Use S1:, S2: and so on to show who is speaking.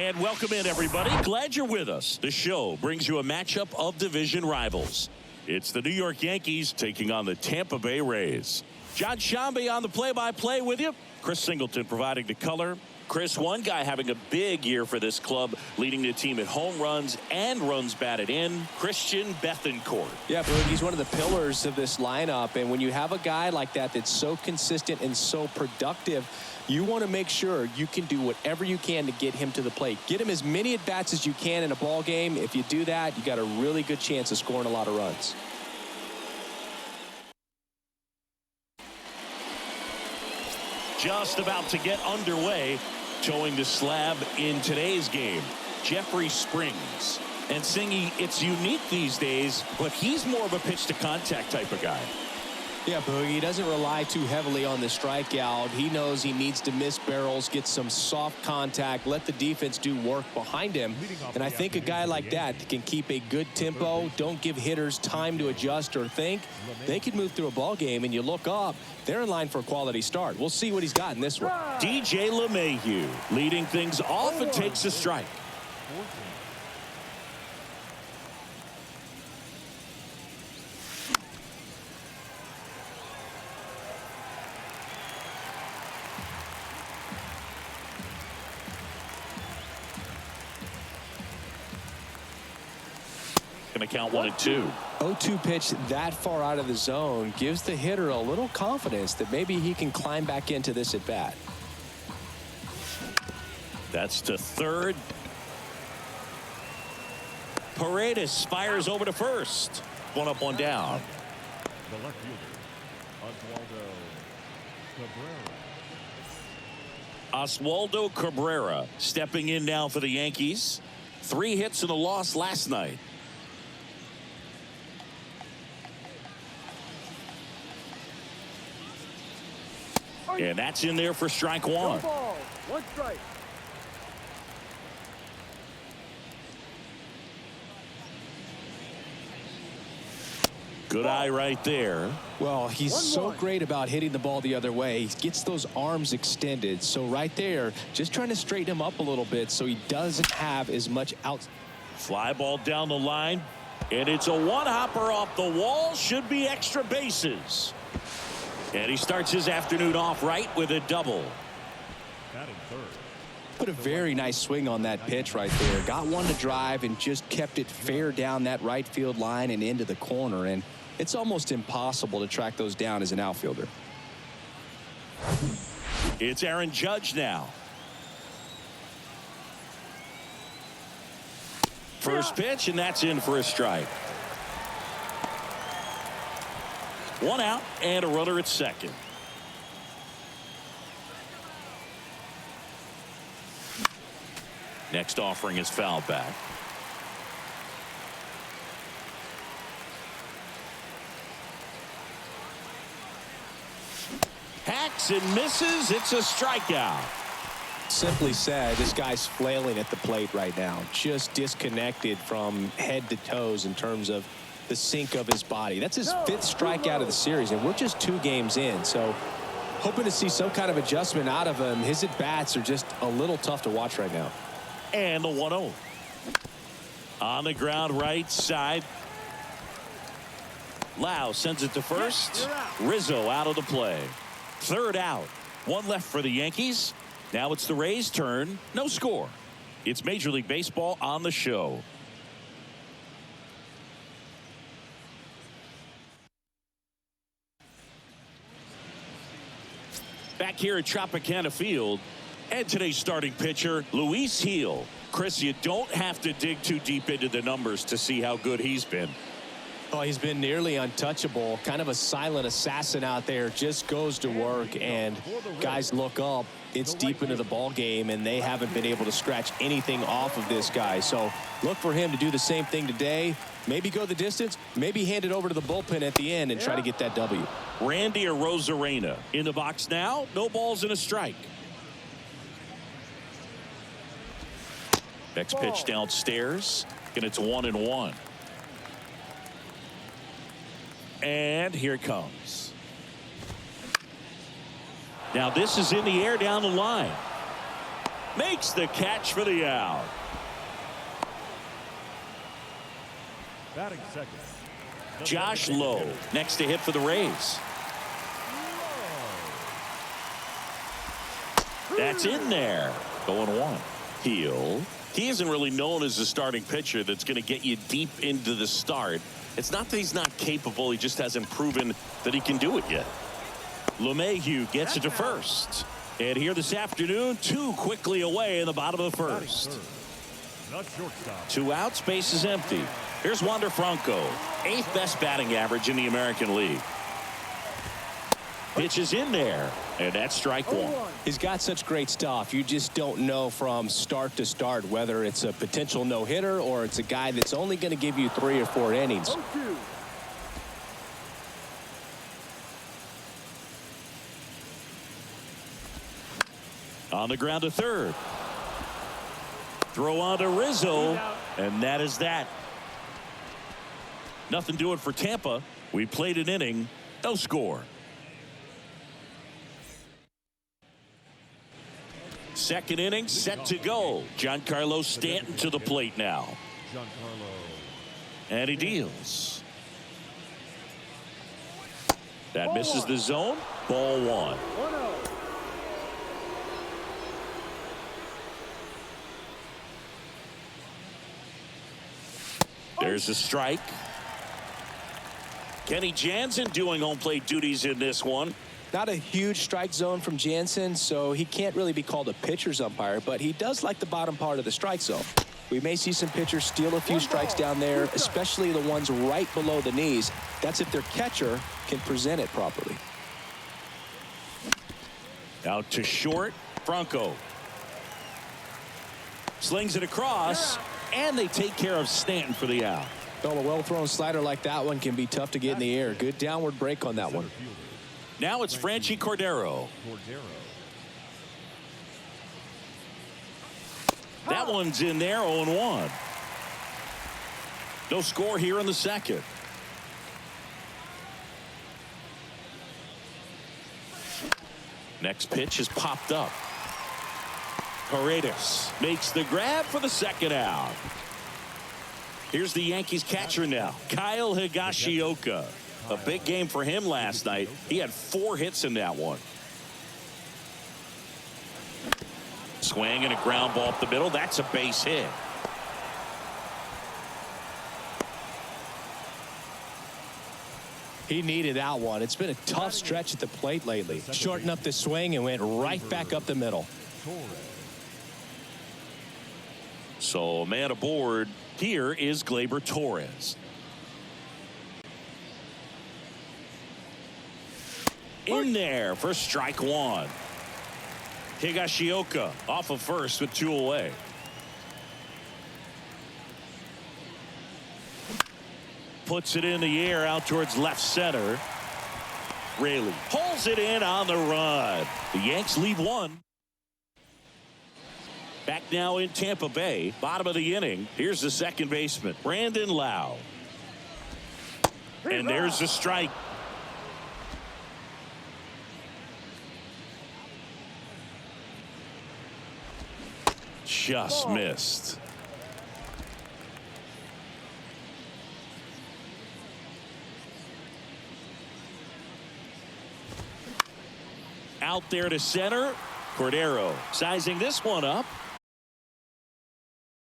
S1: And welcome in, everybody. Glad you're with us. The show brings you a matchup of division rivals. It's the New York Yankees taking on the Tampa Bay Rays. John Shambi on the play-by-play with you. Chris Singleton providing the color. Chris, one guy having a big year for this club, leading the team at home runs and runs batted in, Christian Bethancourt.
S2: Yeah, Boog, he's one of the pillars of this lineup, and when you have a guy like that that's so consistent and so productive, you want to make sure you can do whatever you can to get him to the plate. Get him as many at-bats as you can in a ball game. If you do that, you got a really good chance of scoring a lot of runs.
S1: Just about to get underway. Towing the slab in today's game, Jeffrey Springs. And Singy, it's unique these days, but he's more of a pitch-to-contact type of guy.
S2: Yeah, Boog, he doesn't rely too heavily on the strikeout. He knows he needs to miss barrels, get some soft contact, let the defense do work behind him. And I think a guy like that can keep a good tempo, don't give hitters time to adjust or think. They could move through a ball game, and you look up, they're in line for a quality start. We'll see what he's got in this one.
S1: DJ LeMahieu leading things off and takes a strike. Going to count 1-2.
S2: 0-2 pitch that far out of the zone gives the hitter a little confidence that maybe he can climb back into this at bat.
S1: That's to third. Paredes fires over to first. One up, one down.
S3: The left fielder,
S1: Oswaldo Cabrera stepping in now for the Yankees. 3 hits and a loss last night. And that's in there for strike one.
S3: One strike.
S1: Good eye right there.
S2: Well, he's so great about hitting the ball the other way. He gets those arms extended. So right there, just trying to straighten him up a little bit so he doesn't have as much out.
S1: Fly ball down the line. And it's a one-hopper off the wall. Should be extra bases. And he starts his afternoon off right with a double.
S2: Put a very nice swing on that pitch right there. Got one to drive and just kept it fair down that right field line and into the corner. And it's almost impossible to track those down as an outfielder.
S1: It's Aaron Judge now. First pitch, and that's in for a strike. 1 out and a runner at second. Next offering is foul back. Hacks and misses. It's a strikeout.
S2: Simply said, this guy's flailing at the plate right now. Just disconnected from head to toes in terms of the sink of his body. That's his 5th strikeout of the series, and we're just 2 games in. So hoping to see some kind of adjustment out of him. His at-bats are just a little tough to watch right now.
S1: And the 1-0. On the ground right side. Lau sends it to first. Rizzo out of the play. 3rd out. 1 left for the Yankees. Now it's the Rays' turn. No score. It's Major League Baseball on the show. Back here at Tropicana Field, and today's starting pitcher, Luis Gil. Chris, you don't have to dig too deep into the numbers to see how good he's been.
S2: Oh, he's been nearly untouchable. Kind of a silent assassin out there. Just goes to work, and guys look up. It's deep into the ball game, and they haven't been able to scratch anything off of this guy. So look for him to do the same thing today. Maybe go the distance, maybe hand it over to the bullpen at the end and try to get that W.
S1: Randy Arozarena in the box now. No balls and a strike. Next pitch downstairs, and it's 1-1. And here it comes. Now this is in the air down the line. Makes the catch for the out.
S3: Batting second.
S1: Josh Lowe next to hit for the Rays. That's in there. 0-1. Heel. He isn't really known as a starting pitcher that's going to get you deep into the start. It's not that he's not capable. He just hasn't proven that he can do it yet. LeMahieu gets it to first. And here this afternoon, 2 quickly away in the bottom of the first. Two outs, base is empty. Here's Wander Franco, 8th best batting average in the American League. Pitch is in there, and that's strike 1.
S2: He's got such great stuff. You just don't know from start to start whether it's a potential no-hitter or it's a guy that's only going to give you 3 or 4 innings.
S1: On the ground to third. Throw on to Rizzo, and that is that. Nothing doing for Tampa. We played an inning, no score. Second inning set to go. Giancarlo Stanton to the plate now. And he deals. That misses the zone. Ball 1. There's a strike. Kenny Jansen doing home plate duties in this one.
S2: Not a huge strike zone from Jansen, so he can't really be called a pitcher's umpire, but he does like the bottom part of the strike zone. We may see some pitchers steal a few strikes down there, especially the ones right below the knees. That's if their catcher can present it properly.
S1: Out to short, Franco. Slings it across, and they take care of Stanton for the out.
S2: Well, a well-thrown slider like that one can be tough to get in the air. Good downward break on that one.
S1: Now it's Franchi Cordero. That one's in there, 0-1. No score here in the second. Next pitch is popped up. Paredes makes the grab for the second out. Here's the Yankees catcher now, Kyle Higashioka. A big game for him last night. He had 4 hits in that one. Swing and a ground ball up the middle. That's a base hit.
S2: He needed that one. It's been a tough stretch at the plate lately. Shortened up the swing and went right back up the middle.
S1: So a man aboard here is Gleyber Torres. In there for strike 1. Higashioka off of first with 2 away. Puts it in the air out towards left center. Raley pulls it in on the run. The Yanks lead 1. Back now in Tampa Bay, bottom of the inning. Here's the second baseman, Brandon Lau. And there's the strike. Just missed. Out there to center. Cordero sizing this one up.